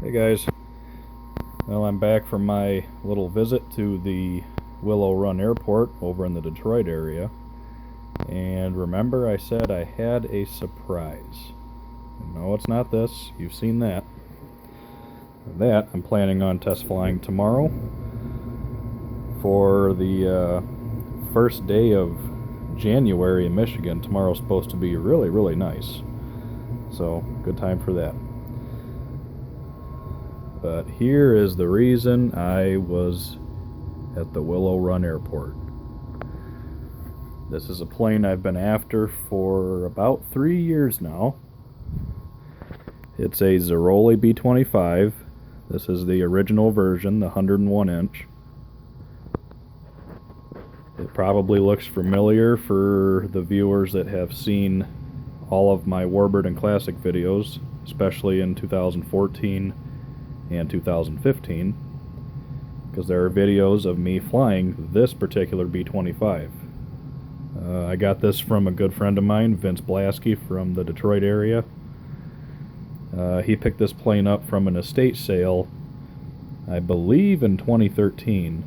Hey guys, well I'm back from my little visit to the Willow Run Airport over in the Detroit area, and remember I said I had a surprise. No, it's not this, you've seen that. That I'm planning on test flying tomorrow for the first day of January in Michigan. Tomorrow's supposed to be really nice, so good time for that. But here is the reason I was at the Willow Run Airport. This is a plane I've been after for about 3 years now. It's a Zeroli B-25. This is the original version, the 101 inch. It probably looks familiar for the viewers that have seen all of my Warbird and Classic videos, especially in 2014 and 2015, because there are videos of me flying this particular B-25. I got this from a good friend of mine, Vince Blasky from the Detroit area. He picked this plane up from an estate sale, I believe in 2013,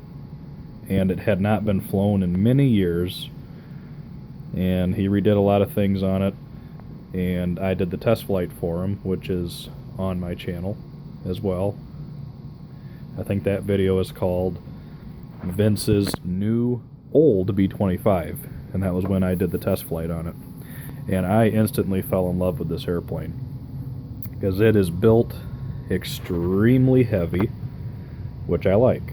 and it had not been flown in many years, and he redid a lot of things on it, and I did the test flight for him, which is on my channel as well. I think that video is called Vince's New Old B-25, and that was when I did the test flight on it. And I instantly fell in love with this airplane because it is built extremely heavy, which I like.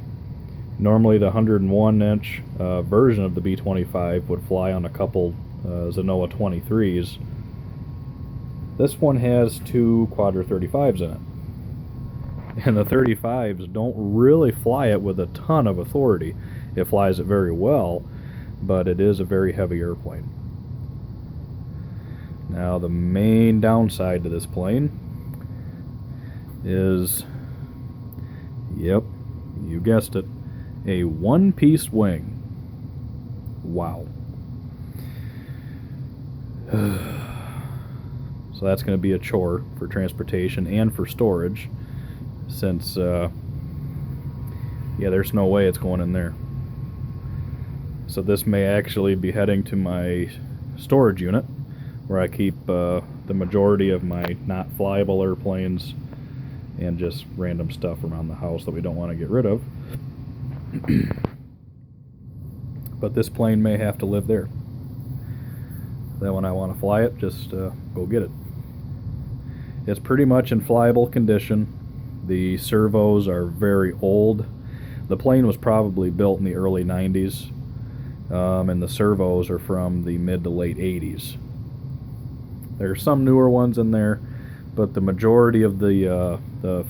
Normally the 101 inch version of the B-25 would fly on a couple Zenoa 23s. This one has two Quadra 35s in it. And the 35s don't really fly it with a ton of authority. It flies it very well, but it is a very heavy airplane. Now the main downside to this plane is, yep, you guessed it, a one-piece wing. Wow. So that's going to be a chore for transportation and for storage, since yeah, there's no way it's going in there. So this may actually be heading to my storage unit, where I keep the majority of my not flyable airplanes and just random stuff around the house that we don't want to get rid of. But this plane may have to live there. Then when I want to fly it, just go get it. It's pretty much in flyable condition. The servos are very old. The plane was probably built in the early 90s, and the servos are from the mid to late 80s. There are some newer ones in there, but the majority of the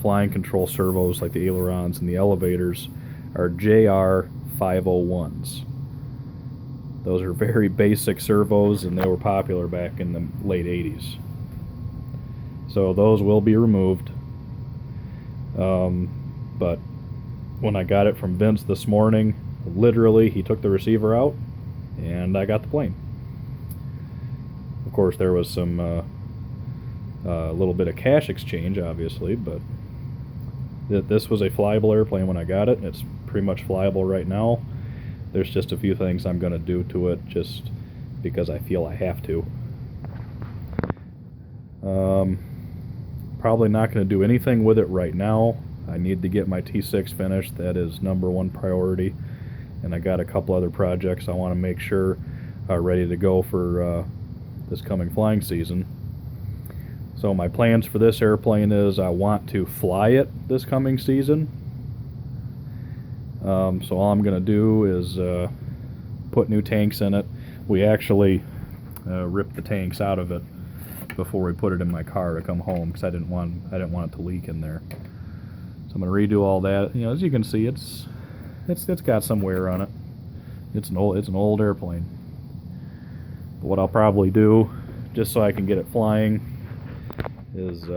flying control servos, like the ailerons and the elevators, are JR 501s. Those are very basic servos, and they were popular back in the late 80s. So those will be removed. But when I got it from Vince this morning, literally he took the receiver out and I got the plane. Of course there was some little bit of cash exchange, obviously, but this was a flyable airplane when I got it. It's pretty much flyable right now. There's just a few things I'm going to do to it just because I feel I have to. Probably not going to do anything with it right now. I need to get my T6 finished. That is number one priority. And I got a couple other projects I want to make sure are ready to go for this coming flying season. So my plans for this airplane is I want to fly it this coming season. So all I'm going to do is put new tanks in it. We actually ripped the tanks out of it before we put it in my car to come home, because I didn't want it to leak in there. So I'm going to redo all that. You know, as you can see, it's got some wear on it. It's an old airplane. But what I'll probably do, just so I can get it flying, is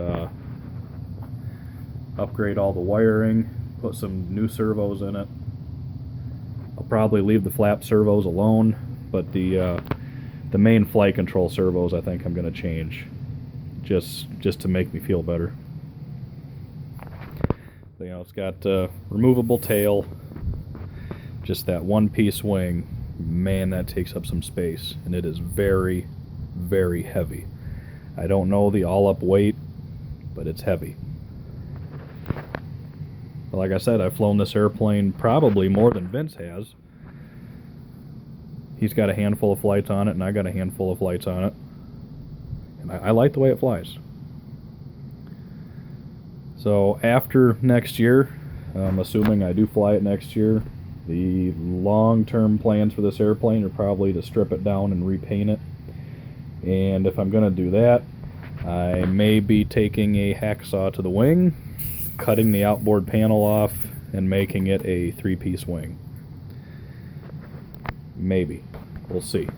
upgrade all the wiring, put some new servos in it. I'll probably leave the flap servos alone, but the main flight control servos I think I'm going to change, just to make me feel better. You know, it's got removable tail, just that one-piece wing. Man, that takes up some space, and it is very, very heavy. I don't know the all-up weight, but it's heavy. But like I said, I've flown this airplane probably more than Vince has. He's got a handful of flights on it, and I got a handful of flights on it. And I like the way it flies. So after next year, I'm assuming I do fly it next year, the long-term plans for this airplane are probably to strip it down and repaint it. And if I'm going to do that, I may be taking a hacksaw to the wing, cutting the outboard panel off, and making it a three-piece wing. Maybe. We'll see.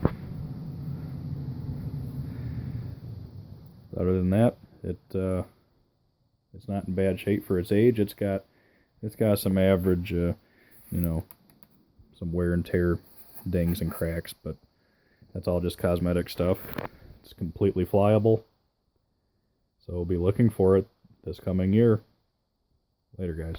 Other than that, it's not in bad shape for its age. It's got some average, you know, some wear and tear, dings and cracks, but that's all just cosmetic stuff. It's completely flyable. So we'll be looking for it this coming year. Later, guys.